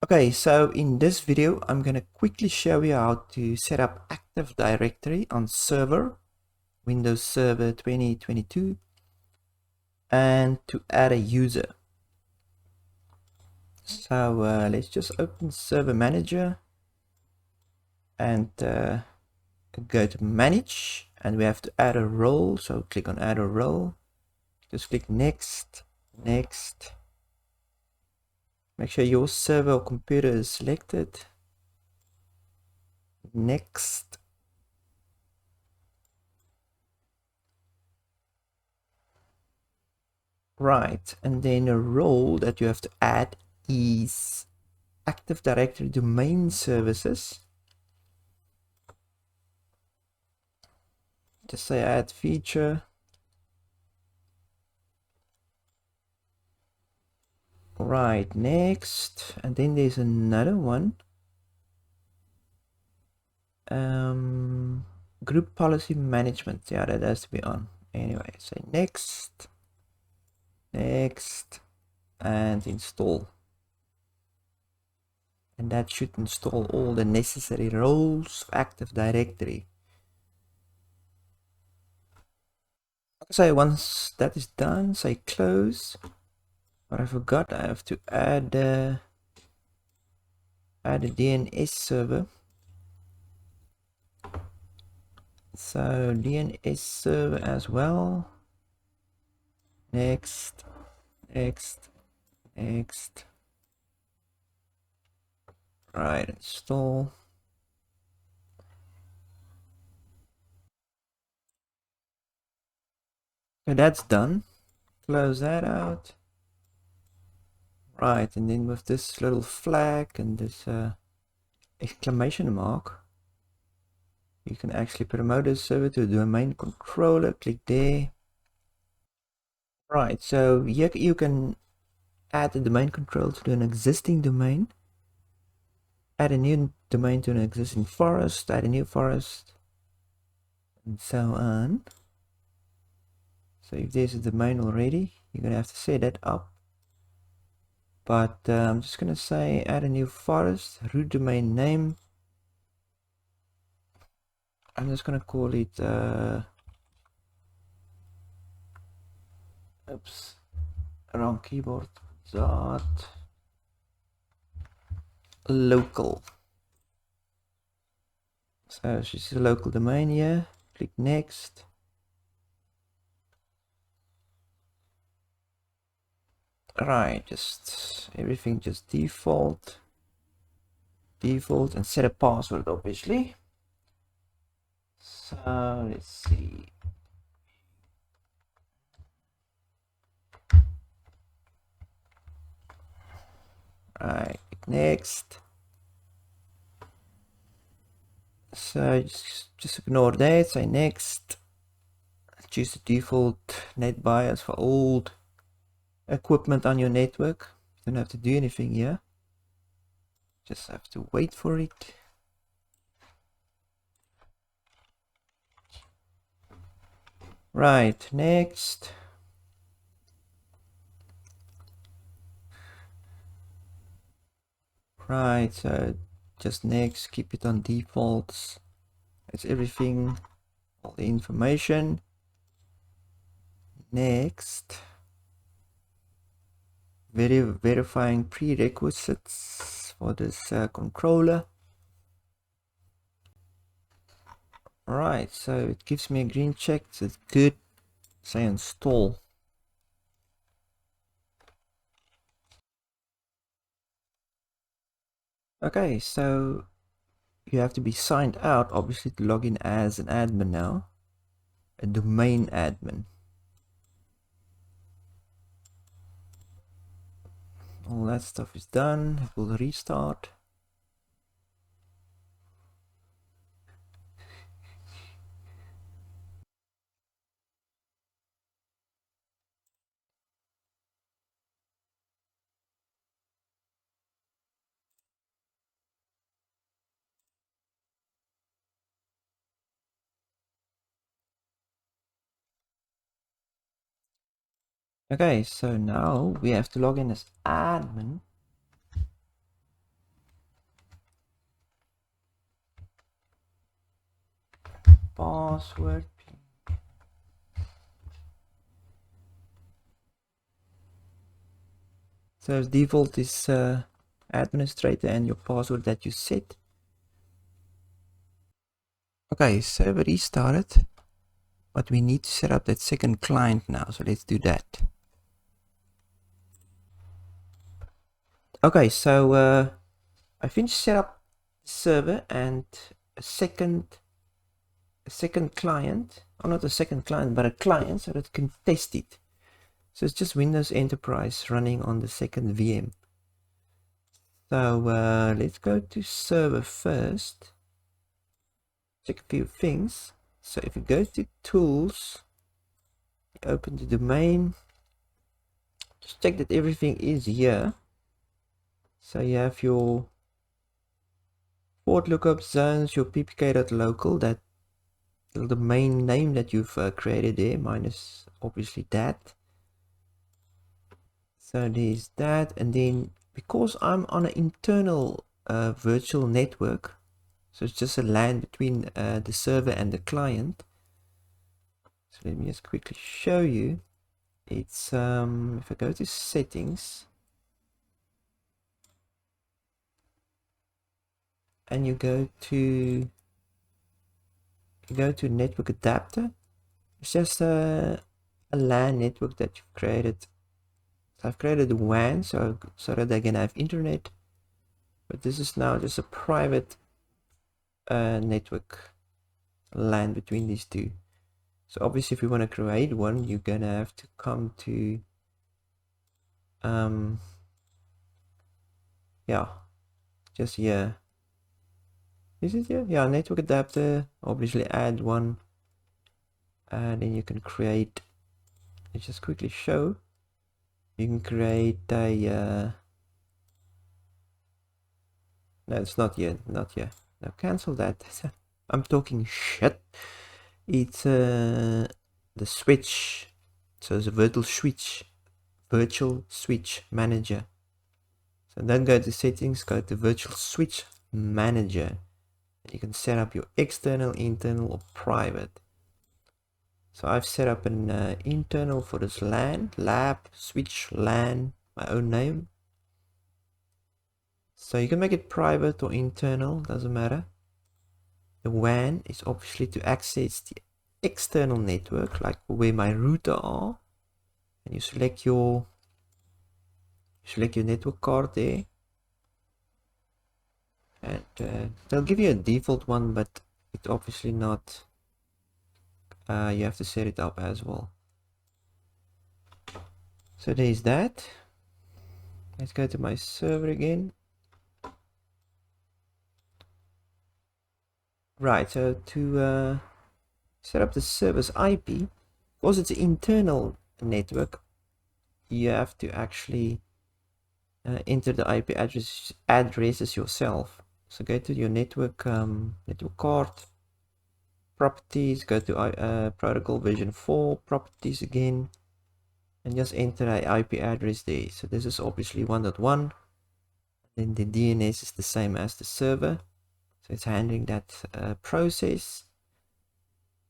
Okay, so in this video, I'm going to quickly show you how to set up Active Directory on server, Windows Server 2022, and to add a user. So let's just open Server Manager and go to Manage, and we have to add a role. So click on Add a Role, just click Next, Next. Make sure your server or computer is selected. Next. Right, and then a role that you have to add is Active Directory Domain Services. Just say add feature. Right, next, and then there's another one. Group policy management. Yeah, that has to be on. Anyway, say next, next, and install. And that should install all the necessary roles of Active Directory. So once that is done, say close. But I forgot I have to add a DNS server. So DNS server as well. Next, next, next. Right, install. So that's done. Close that out. Right, and then with this little flag and this exclamation mark, you can actually promote this server to a domain controller. Click there. Right, so here you can add the domain control to an existing domain, add a new domain to an existing forest, add a new forest, and so on. So if there's a domain already, you're gonna have to set that up. But I'm just gonna say add a new forest, root domain name. I'm just gonna call it oops, wrong keyboard, dot local. So she's a local domain here. Click next. Right, just everything just default, and set a password obviously. So let's see. Right, next. So just ignore that, say next. Choose the default net BIOS for old equipment on your network. You don't have to do anything here. Just have to wait for it. Right, next. Right, so just next, keep it on defaults. It's everything, all the information. Next. Verifying prerequisites for this controller. Right, so it gives me a green check, so it's good. Say install. Okay, so you have to be signed out, obviously, to log in as an admin now, a domain admin. All that stuff is done. It will restart. Okay, so now we have to log in as admin. password. So as default is administrator and your password that you set. Okay, server restarted, but we need to set up that second client now, so let's do that. Okay, so I finished set up the server and a second client, or not a second client, but a client so that it can test it. So it's just Windows Enterprise running on the second VM. So let's go to server first. Check a few things. So if you go to tools, open the domain, just check that everything is here. So you have your port lookup zones, your ppk.local, that the domain name that you've created there, minus obviously that. So there's that, and then because I'm on an internal virtual network, so it's just a LAN between the server and the client. So let me just quickly show you. It's if I go to settings and you go to network adapter, it's just a LAN network that you've created. So I've created a WAN so that I can have internet, but this is now just a private network LAN between these two. So obviously if you want to create one, you're gonna have to come to yeah, just here. Is it here? Yeah, network adapter, obviously add one, and then you can create, let's just quickly show, you can create a no, it's not yet, not yet. Now cancel that. I'm talking shit. It's the switch. So it's a virtual switch manager. So then go to settings, go to virtual switch manager. And you can set up your external, internal, or private. So I've set up an internal for this LAN, lab, switch, LAN, my own name. So you can make it private or internal, doesn't matter. The WAN is obviously to access the external network, like where my router are. And you select your network card there. And they'll give you a default one, but it's obviously not. You have to set it up as well. So there's that. Let's go to my server again. Right, so to set up the server's IP, because it's an internal network, you have to actually enter the IP addresses yourself. So go to your network card, properties, go to protocol version 4, properties again, and just enter an IP address there. So this is obviously 1.1, then the DNS is the same as the server, so it's handling that process.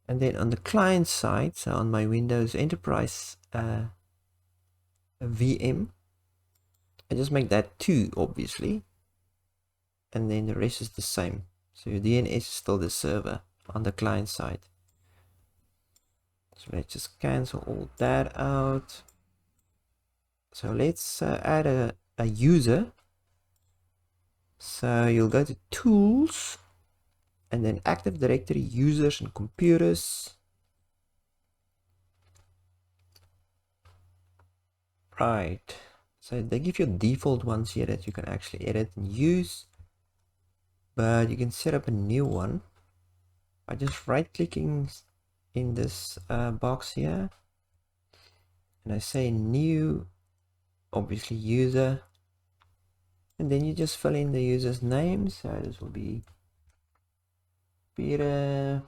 And then on the client side, so on my Windows Enterprise VM, I just make that 2 obviously, and then the rest is the same. So your DNS is still the server on the client side. So let's just cancel all that out. So let's add a user. So you'll go to tools and then Active Directory, users and computers. Right, so they give you default ones here that you can actually edit and use, but you can set up a new one by just right clicking in this box here, and I say new, obviously user, and then you just fill in the user's name. So this will be Peter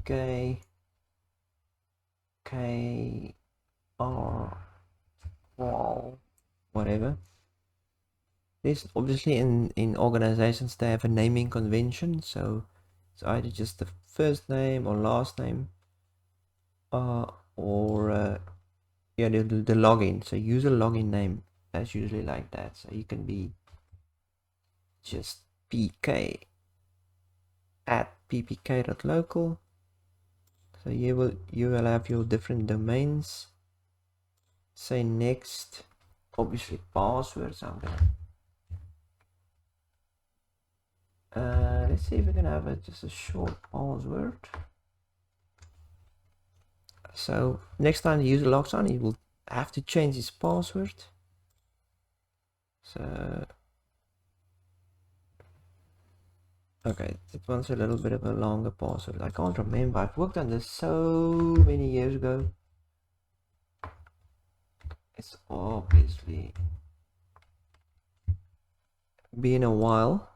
K R Wall, whatever. This obviously in organizations they have a naming convention, so So either just the first name or last name, or yeah, the login. So user login name, that's usually like that. So you can be just pk at ppk.local. So you will have your different domains. Say next, obviously passwords. I'm gonna let's see if we can have just a short password. So next time the user logs on, he will have to change his password. So okay, it wants a little bit of a longer password. I can't remember. I've worked on this so many years ago. It's obviously been a while.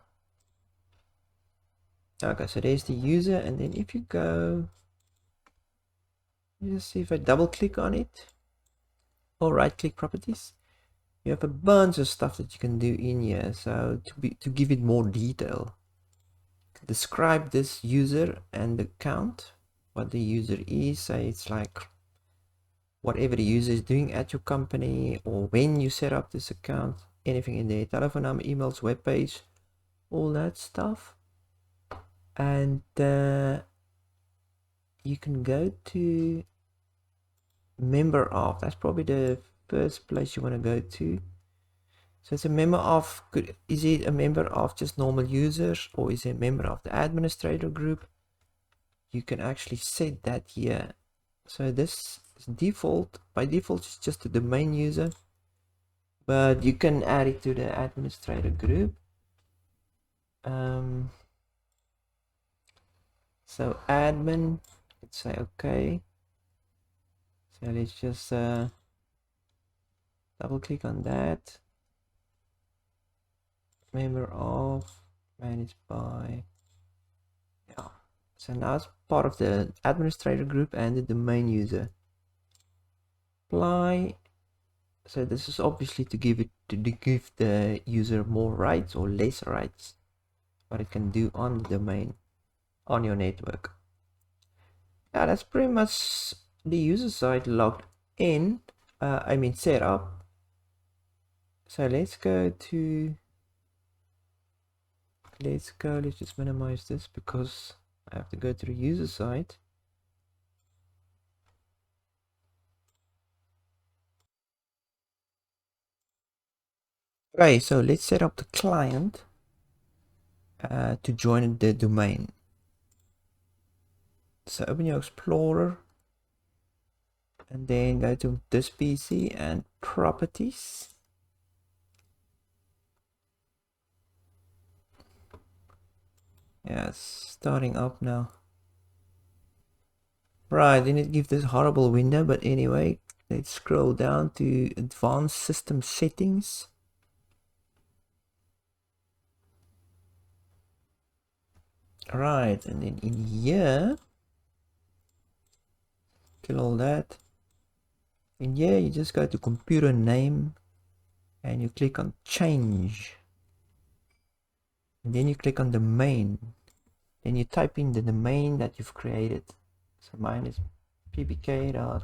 Okay, so there's the user, and then if you go, just see if I double click on it or right click properties, you have a bunch of stuff that you can do in here. So to give it more detail, describe this user and account, what the user is. Say it's like whatever the user is doing at your company, or when you set up this account, anything in there, telephone number, emails, web page, all that stuff. And you can go to member of, that's probably the first place you want to go to. So it's a member of, is it a member of just normal users, or is it a member of the administrator group? You can actually set that here. So this is default, by default it's just a domain user, but you can add it to the administrator group. So admin, let's say okay. So let's just double click on that. Member of, managed by, yeah. So now it's part of the administrator group and the domain user. Apply. So this is obviously to give the user more rights or less rights, what it can do on the domain, on your network. Yeah, that's pretty much the user side logged in. Set up. So let's just minimize this because I have to go to the user side. Okay, so let's set up the client to join the domain. So open your Explorer and then go to this PC and properties. Yes, starting up now. Right, then it gives this horrible window, but anyway, let's scroll down to advanced system settings. Right, and then in here, kill all that. In here, you just go to computer name and you click on change. And then you click on domain. Then you type in the domain that you've created. So mine is ppk.local.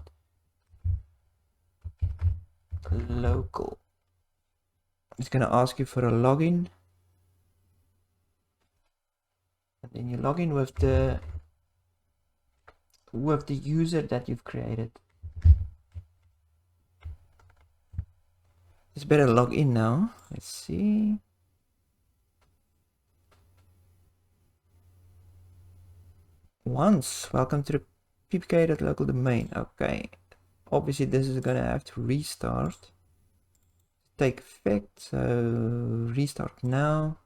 It's going to ask you for a login. And then you log in with the user that you've created. It's better log in now. Let's see. Welcome to the ppk.local domain. Okay. Obviously this is gonna have to restart. Take effect. So restart now.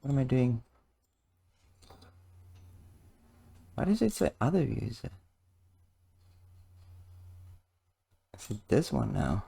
What am I doing? Why does it say other user? Is it this one now?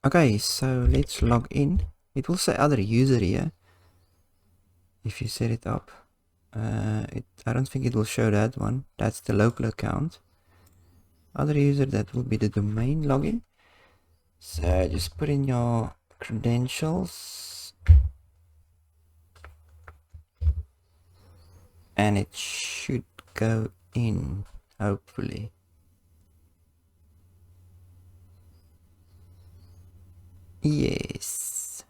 Okay, so let's log in. It will say other user here if you set it up. I don't think it will show that one. That's the local account. Other user, that will be the domain login. So just put in your credentials and it should go in, hopefully. Yes.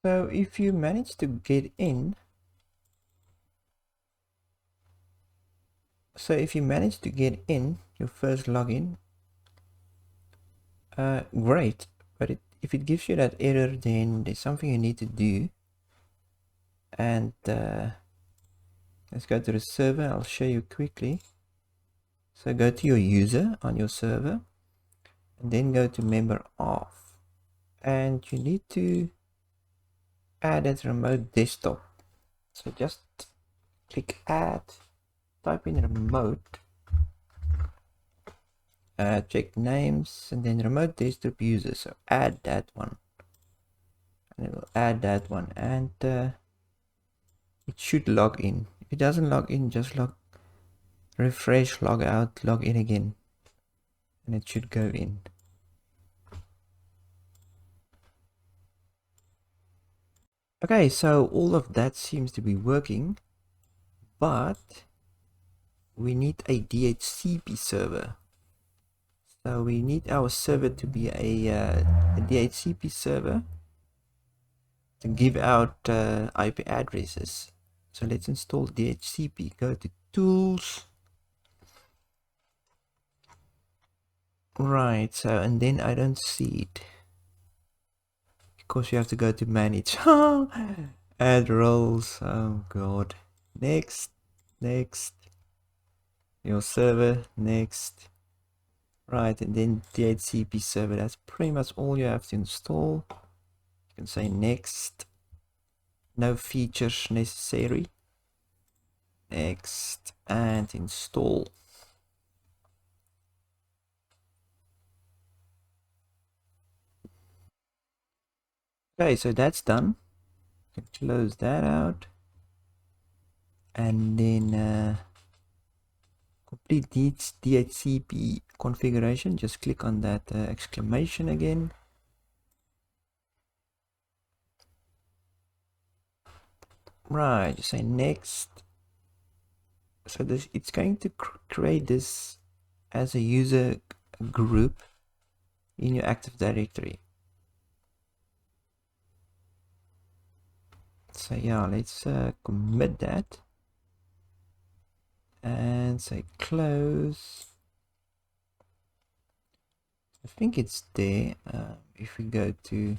So if you manage to get in, your first login, great. But if it gives you that error, then there's something you need to do. And let's go to the server. I'll show you quickly. So go to your user on your server and then go to member of, and you need to add that remote desktop. So just click add, type in remote, check names, and then remote desktop user. So add that one, and it will add that one, and it should log in. If it doesn't log in, just refresh, log out, log in again, and it should go in. Okay, so all of that seems to be working, but we need a DHCP server. So we need our server to be a DHCP server to give out IP addresses. So let's install DHCP. Go to tools. Right, so and then I don't see it because you have to go to manage. Add roles. Oh god. Next, your server, next. Right, and then DHCP server. That's pretty much all you have to install. You can say next. No features necessary. Next, and install. Okay, so that's done. Close that out, and then complete DHCP configuration. Just click on that exclamation again. Right, just say next. So it's going to create this as a user group in your Active Directory. So yeah, let's commit that and say close. I think it's there. If we go to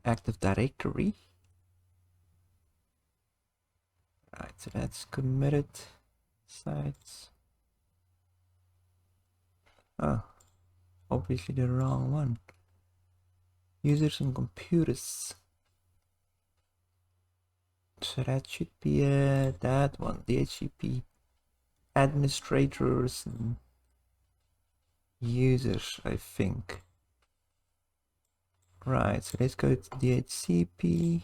Active Directory, right, so that's committed sites. Oh, obviously the wrong one. Users and computers. So that should be that one, DHCP administrators and users, I think. Right, so let's go to DHCP.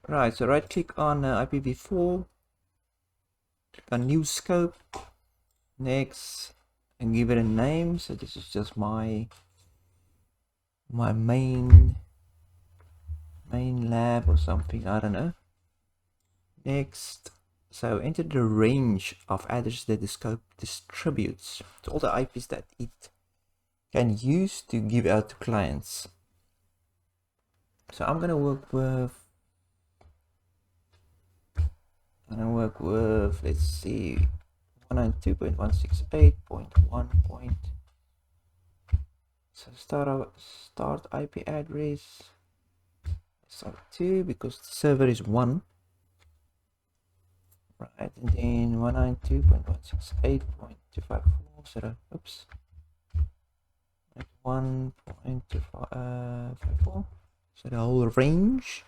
Right, so right click on IPv4, click on new scope, next, and give it a name. So this is just my main lab or something, I don't know. Next, so enter the range of addresses that the scope distributes. So all the IPs that it can use to give out to clients. So I'm gonna work with let's see, 192.168.1. So start IP address start 2 because the server is 1. Right, and then 192.168.254. So oops, 1.254. So the whole range.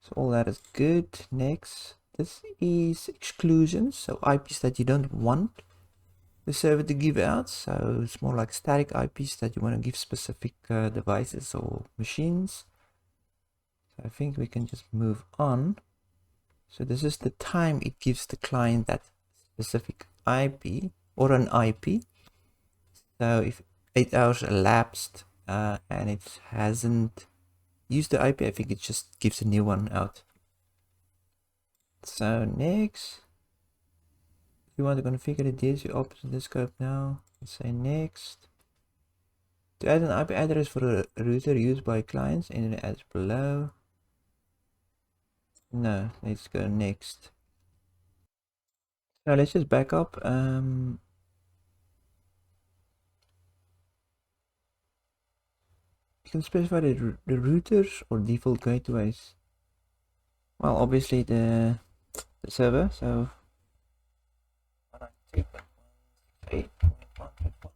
So all that is good. Next, this is exclusions, so IPs that you don't want the server to give out. So it's more like static IPs that you want to give specific devices or machines. So I think we can just move on. So this is the time it gives the client that specific IP or an IP. So if 8 hours elapsed and it hasn't used the IP, I think it just gives a new one out. So next, if you want to configure the DHCP, open the scope now. Let's say next. To add an IP address for a router used by clients, enter the address below. No, let's go next. So let's just back up. You can specify the routers or default gateways. Well, obviously the server. So 192.168.1.1.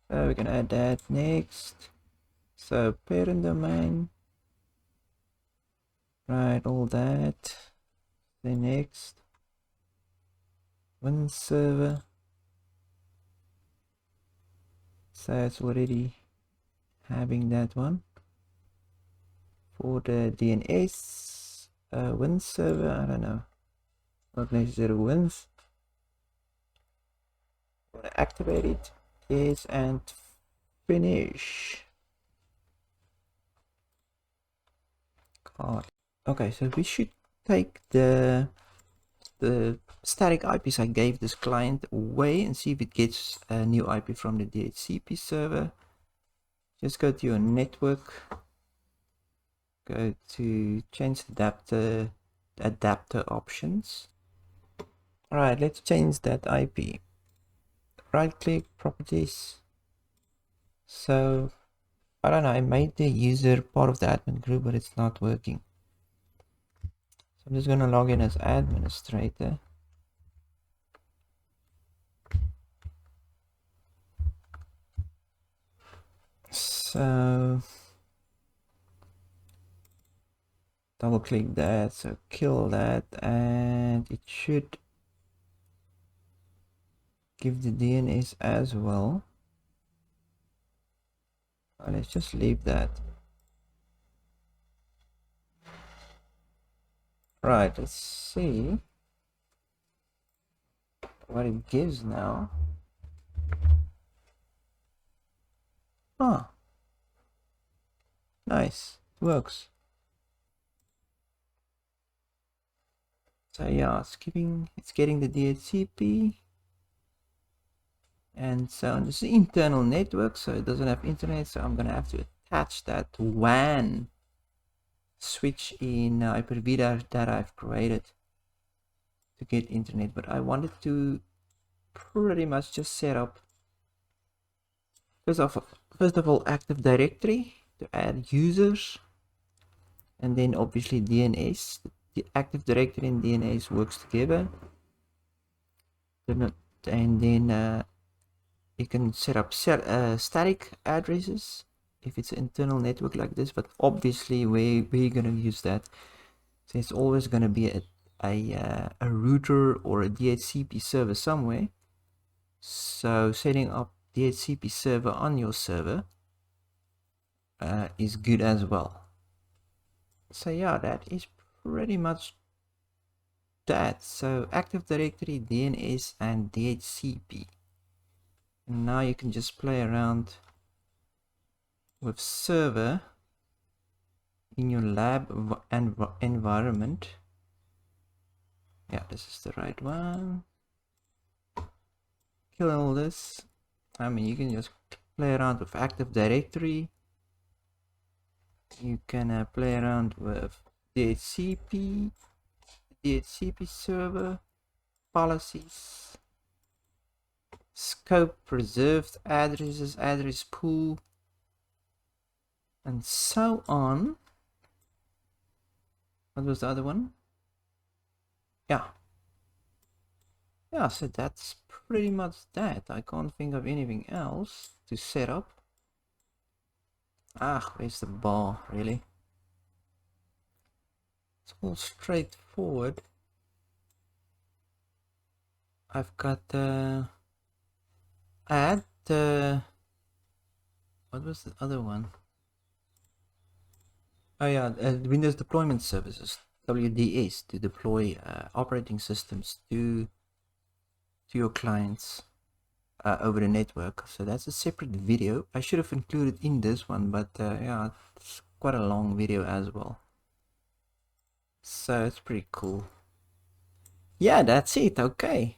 So we can add that next. So parent domain. Right, all that. Then next. One server. So it's already having that one. For the DNS Win server, I don't know. Not necessarily wins. I'm gonna activate it. Yes, and finish. God. Okay, so we should take the static IPs I gave this client away and see if it gets a new IP from the DHCP server. Just go to your network, go to change the adapter options. Alright, let's change that IP. Right click, properties. So I don't know, I made the user part of the admin group, but it's not working. So I'm just gonna log in as administrator. So double click that, so kill that, and it should give the DNS as well. Let's just leave that. Right, let's see what it gives now. Ah, nice, it works. So yeah, it's getting the DHCP. And so on. This is internal network, so it doesn't have internet, so I'm gonna have to attach that WAN switch in Hyper-V that I've created to get internet. But I wanted to pretty much just set up first of all Active Directory to add users, and then obviously DNS. The Active Directory and DNS works together, and then you can set up static addresses if it's an internal network like this, but obviously we're gonna use that. So it's always gonna be a router or a DHCP server somewhere. So setting up DHCP server on your server is good as well. So yeah, that is pretty much that. So Active Directory, DNS, and DHCP. And now you can just play around with server in your lab environment. Yeah, this is the right one. Kill all this. I mean, you can just play around with Active Directory. You can play around with DHCP server, policies, scope, preserved addresses, address pool, and so on. What was the other one? Yeah, so that's pretty much that. I can't think of anything else to set up. Ah, where's the bar, really? It's all straightforward. I've got I had what was the other one? Oh yeah, Windows Deployment Services, WDS, to deploy operating systems to your clients over the network. So that's a separate video. I should have included in this one, but yeah, it's quite a long video as well. So it's pretty cool. Yeah, that's it. Okay.